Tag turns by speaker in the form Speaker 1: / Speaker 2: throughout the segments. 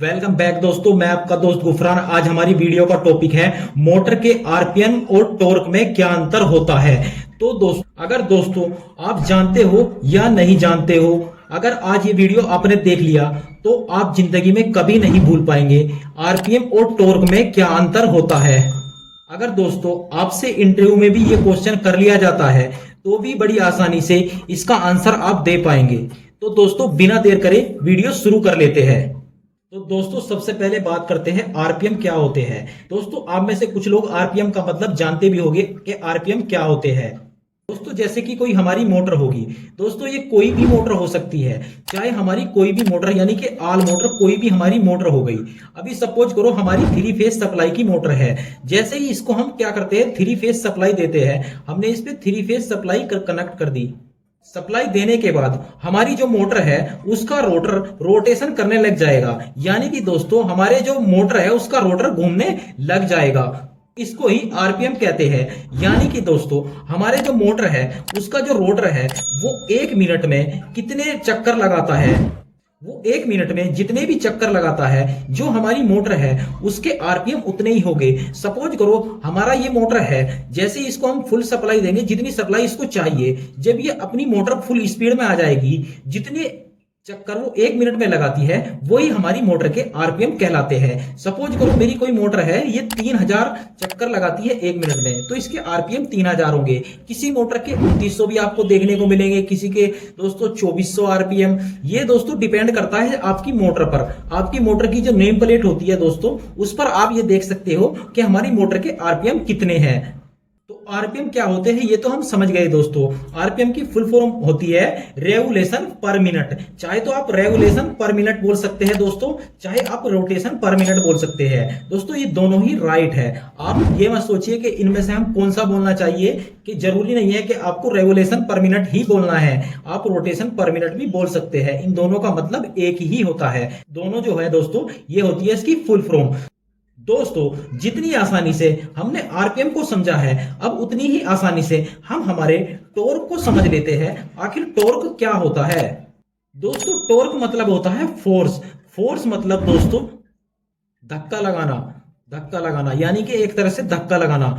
Speaker 1: Welcome back दोस्तों, मैं आपका दोस्त गुफरान। आज हमारी वीडियो का टॉपिक है मोटर के आरपीएम और टॉर्क में क्या अंतर होता है। तो अगर दोस्तों आप जानते हो या नहीं जानते हो, अगर आज ये वीडियो आपने देख लिया तो आप जिंदगी में कभी नहीं भूल पाएंगे आरपीएम और टॉर्क में क्या अंतर होता है। अगर दोस्तों आपसे इंटरव्यू में भी ये क्वेश्चन कर लिया जाता है तो भी बड़ी आसानी से इसका आंसर आप दे पाएंगे। तो दोस्तों बिना देर करे वीडियो शुरू कर लेते हैं। तो दोस्तों सबसे पहले बात करते हैं आरपीएम क्या होते हैं। दोस्तों आप में से कुछ लोग आरपीएम का मतलब जानते भी होंगे कि आरपीएम क्या होते हैं। दोस्तों जैसे कि कोई हमारी मोटर होगी, दोस्तों ये कोई भी मोटर हो सकती है, चाहे हमारी कोई भी मोटर यानी कि आल मोटर कोई भी हमारी मोटर हो गई। अभी सपोज करो हमारी 3 फेज सप्लाई की मोटर है। जैसे ही इसको हम क्या करते हैं 3 फेज सप्लाई देते हैं, हमने इस पे 3 फेज सप्लाई कनेक्ट कर दी। सप्लाई देने के बाद हमारी जो मोटर है उसका रोटर रोटेशन करने लग जाएगा, यानी कि दोस्तों हमारे जो मोटर है उसका रोटर घूमने लग जाएगा। इसको ही आरपीएम कहते हैं। यानी कि दोस्तों हमारे जो मोटर है उसका जो रोटर है वो 1 मिनट में कितने चक्कर लगाता है, वो 1 मिनट में जितने भी चक्कर लगाता है जो हमारी मोटर है उसके आरपीएम उतने ही होंगे। सपोज करो हमारा ये मोटर है, जैसे इसको हम फुल सप्लाई देंगे, जितनी सप्लाई इसको चाहिए, जब ये अपनी मोटर फुल स्पीड में आ जाएगी, जितने चक्कर वो 1 मिनट में लगाती है वही हमारी मोटर के आरपीएम कहलाते हैं। सपोज करो मेरी कोई मोटर है, ये 3000 चक्कर लगाती है 1 मिनट में, तो इसके आरपीएम 3000 होंगे। किसी मोटर के 2900 भी आपको देखने को मिलेंगे, किसी के दोस्तों 2400 आरपीएम। ये दोस्तों डिपेंड करता है आपकी मोटर पर। आपकी मोटर की जो नेम प्लेट होती है दोस्तों, उस पर आप ये देख सकते हो कि हमारी मोटर के आरपीएम कितने हैं। तो आरपीएम क्या होते हैं ये तो हम समझ गए दोस्तों। आरपीएम की फुल फॉर्म होती है रेवोल्यूशन पर मिनट। चाहे तो आप रेवोल्यूशन पर मिनट बोल सकते हैं दोस्तों, चाहे आप रोटेशन पर मिनट बोल सकते हैं। दोस्तों ये दोनों ही राइट है। आप ये मत सोचिए कि इनमें से हम कौन सा बोलना चाहिए, कि जरूरी नहीं है कि आपको रेवोल्यूशन पर मिनट ही बोलना है, आप रोटेशन पर मिनट भी बोल सकते हैं। इन दोनों का मतलब एक ही होता है। दोनों जो है दोस्तों ये होती है इसकी फुल फॉर्म। दोस्तों जितनी आसानी से हमने आरपीएम को समझा है, अब उतनी ही आसानी से हम हमारे टॉर्क को समझ लेते हैं। आखिर टॉर्क क्या होता है। दोस्तों टॉर्क मतलब होता है फोर्स। फोर्स मतलब दोस्तों धक्का लगाना, धक्का लगाना यानी कि एक तरह से धक्का लगाना।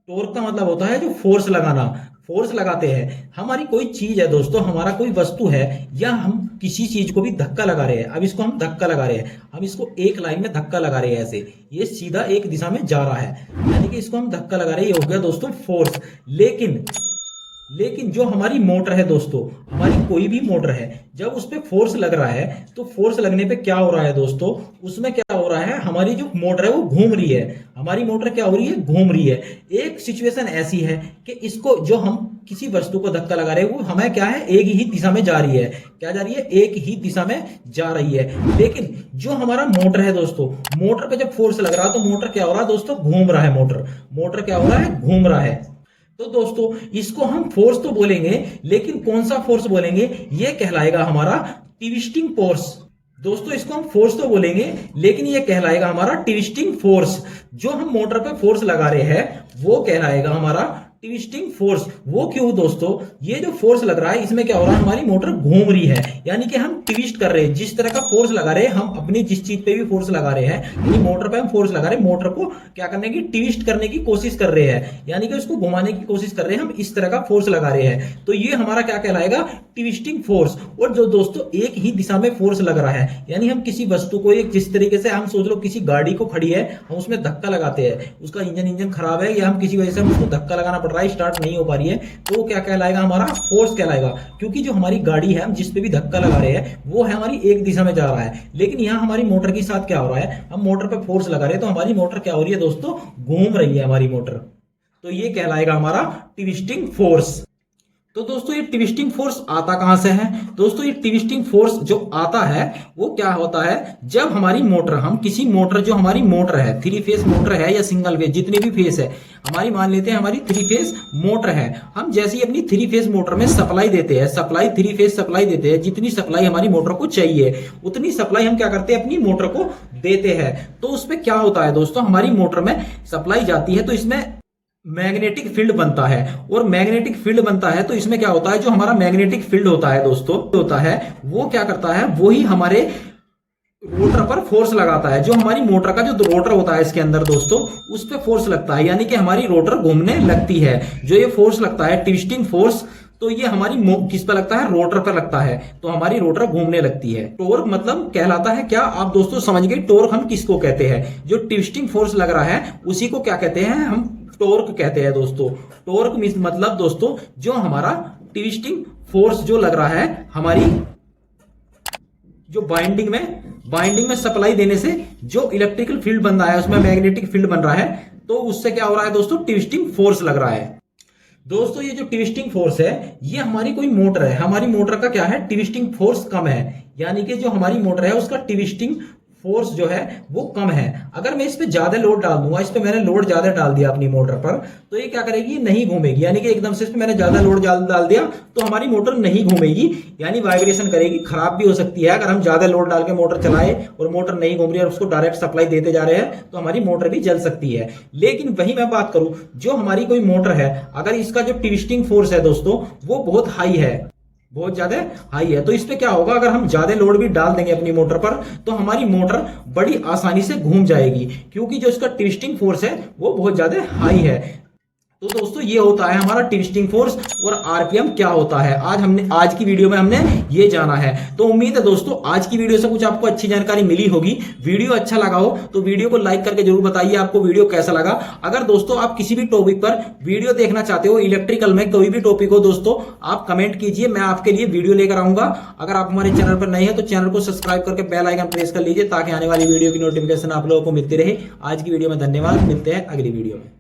Speaker 1: टॉर्क का मतलब होता है जो फोर्स लगाना, फोर्स लगाते हैं। हमारी कोई चीज है दोस्तों, हमारा कोई वस्तु है या हम किसी चीज को भी धक्का लगा रहे हैं। अब इसको हम धक्का लगा रहे हैं, हम इसको एक लाइन में धक्का लगा रहे हैं, ऐसे ये सीधा एक दिशा में जा रहा है, यानी कि इसको हम धक्का लगा रहे हैं। ये हो गया दोस्तों फोर्स। लेकिन जो हमारी मोटर है दोस्तों, हमारी कोई भी मोटर है, जब उस पर फोर्स लग रहा है तो फोर्स लगने पे क्या हो रहा है दोस्तों, उसमें क्या हो रहा है, हमारी जो मोटर है वो घूम रही है। हमारी मोटर क्या हो रही है, घूम रही है। एक सिचुएशन ऐसी है कि इसको जो हम किसी वस्तु को धक्का लगा रहे हैं वो हमें क्या है, एक ही दिशा में जा रही है। क्या जा रही है, एक ही दिशा में जा रही है। लेकिन जो हमारा मोटर है दोस्तों, मोटर पे जब फोर्स लग रहा है तो मोटर क्या हो रहा है दोस्तों, घूम रहा है। मोटर क्या हो रहा है, घूम रहा है। तो दोस्तों इसको हम फोर्स तो बोलेंगे, लेकिन कौन सा फोर्स बोलेंगे, ये कहलाएगा हमारा ट्विस्टिंग फोर्स। दोस्तों इसको हम फोर्स तो बोलेंगे, लेकिन ये कहलाएगा हमारा ट्विस्टिंग फोर्स। जो हम मोटर पे फोर्स लगा रहे हैं वो कहलाएगा हमारा ट्विस्टिंग फोर्स। वो क्यों दोस्तों, ये जो फोर्स लग रहा है इसमें क्या हो रहा है, हमारी मोटर घूम रही है, यानी कि हम ट्विस्ट कर रहे हैं। जिस तरह का फोर्स लगा रहे हैं हम अपनी जिस चीज पे भी फोर्स लगा रहे हैं, यानी मोटर पे हम फोर्स लगा रहे हैं, मोटर को क्या करने की, ट्विस्ट करने की कोशिश कर रहे हैं, यानी कि उसको घुमाने की कोशिश कर रहे हैं। हम इस तरह का फोर्स लगा रहे हैं, तो ये हमारा क्या कहलाएगा, ट्विस्टिंग फोर्स। और जो दोस्तों एक ही दिशा में फोर्स लग रहा है, यानी हम किसी वस्तु को, एक जिस तरीके से हम सोच लो किसी गाड़ी को खड़ी है, हम उसमें धक्का लगाते हैं, उसका इंजन खराब है या हम किसी वजह से हम उसको धक्का लगाना पड़ रहा है, स्टार्ट नहीं हो पा रही है, तो क्या कहलाएगा, हमारा फोर्स कहलाएगा। क्योंकि जो हमारी गाड़ी है हम जिस पे भी धक्का लगा रहे हैं वो है हमारी एक दिशा में जा रहा है। लेकिन यहाँ हमारी मोटर के साथ क्या हो रहा है, हम मोटर पे फोर्स लगा रहे हैं तो हमारी मोटर क्या हो रही है दोस्तों, घूम रही है हमारी मोटर। तो ये कहलाएगा हमारा ट्विस्टिंग फोर्स। तो दोस्तों ये ट्विस्टिंग फोर्स आता कहां से है। दोस्तों ये ट्विस्टिंग फोर्स जो आता है वो क्या होता है, जब हमारी मोटर, हम किसी मोटर, जो हमारी मोटर है 3 फेज मोटर है या सिंगल फेज, जितनी भी फेज है हमारी, मान लेते हैं हमारी 3 फेज मोटर है, हम जैसे ही अपनी 3 फेज मोटर में सप्लाई देते हैं, 3 फेज सप्लाई देते हैं, जितनी सप्लाई हमारी मोटर को चाहिए उतनी सप्लाई हम क्या करते हैं, अपनी मोटर को देते हैं। तो उसमें क्या होता है दोस्तों, हमारी मोटर में सप्लाई जाती है तो इसमें मैग्नेटिक फील्ड बनता है, और मैग्नेटिक फील्ड बनता है तो इसमें क्या होता है, जो हमारा मैग्नेटिक फील्ड होता है दोस्तों, होता है वो क्या करता है, वो ही हमारे रोटर पर फोर्स लगाता है। जो हमारी मोटर का जो रोटर होता है इसके अंदर दोस्तों, उस पर फोर्स लगता है, यानी कि हमारी रोटर घूमने लगती है। जो ये फोर्स लगता है ट्विस्टिंग फोर्स, तो ये हमारी किस पर लगता है, रोटर पर लगता है, तो हमारी रोटर घूमने लगती है। टोर्क मतलब कहलाता है क्या, आप दोस्तों समझ गए टोर्क हम किसको कहते हैं। जो ट्विस्टिंग फोर्स लग रहा है उसी को क्या कहते हैं, हम टोर्क कहते हैं दोस्तों। टोर्क मतलब दोस्तों जो हमारा ट्विस्टिंग फोर्स जो लग रहा है हमारी जो बाइंडिंग में सप्लाई देने से जो इलेक्ट्रिकल फील्ड बन रहा है, उसमें मैग्नेटिक फील्ड बन रहा है, तो उससे क्या हो रहा है दोस्तों, ट्विस्टिंग फोर्स लग रहा है। दोस्तों ये जो ट्विस्टिंग फोर्स है, ये हमारी कोई मोटर है, हमारी मोटर का क्या है, ट्विस्टिंग फोर्स कम है, यानी कि जो हमारी मोटर है उसका ट्विस्टिंग फोर्स जो है वो कम है। अगर मैं इस पे ज्यादा लोड डाल दूंगा, इस पे मैंने लोड ज्यादा डाल दिया अपनी मोटर पर, तो ये क्या करेगी, ये नहीं घूमेगी, यानी कि एकदम से इस पे मैंने ज्यादा लोड डाल दिया तो हमारी मोटर नहीं घूमेगी, यानी वाइब्रेशन करेगी, खराब भी हो सकती है। अगर हम ज्यादा लोड डाल के मोटर चलाए और मोटर नहीं घूम रही और उसको डायरेक्ट सप्लाई देते जा रहे हैं तो हमारी मोटर भी जल सकती है। लेकिन वही मैं बात करूं, जो हमारी कोई मोटर है, अगर इसका जो ट्विस्टिंग फोर्स है दोस्तों वो बहुत हाई है, बहुत ज्यादा हाई है, तो इस पे क्या होगा, अगर हम ज्यादा लोड भी डाल देंगे अपनी मोटर पर तो हमारी मोटर बड़ी आसानी से घूम जाएगी, क्योंकि जो इसका ट्विस्टिंग फोर्स है वो बहुत ज्यादा हाई है। तो दोस्तों ये होता है हमारा ट्विस्टिंग फोर्स और आरपीएम क्या होता है। आज की वीडियो में हमने ये जाना है। तो उम्मीद है दोस्तों आज की वीडियो से कुछ आपको अच्छी जानकारी मिली होगी। वीडियो अच्छा लगा हो तो वीडियो को लाइक करके जरूर बताइए आपको वीडियो कैसा लगा। अगर दोस्तों आप किसी भी टॉपिक पर वीडियो देखना चाहते हो, इलेक्ट्रिकल में कोई भी टॉपिक हो दोस्तों, आप कमेंट कीजिए, मैं आपके लिए वीडियो लेकर आऊंगा। अगर आप हमारे चैनल पर नए हैं तो चैनल को सब्सक्राइब करके बेल आइकन प्रेस कर लीजिए, ताकि आने वाली वीडियो की नोटिफिकेशन आप लोगों को मिलती रहे। आज की वीडियो में धन्यवाद, मिलते हैं अगली वीडियो में।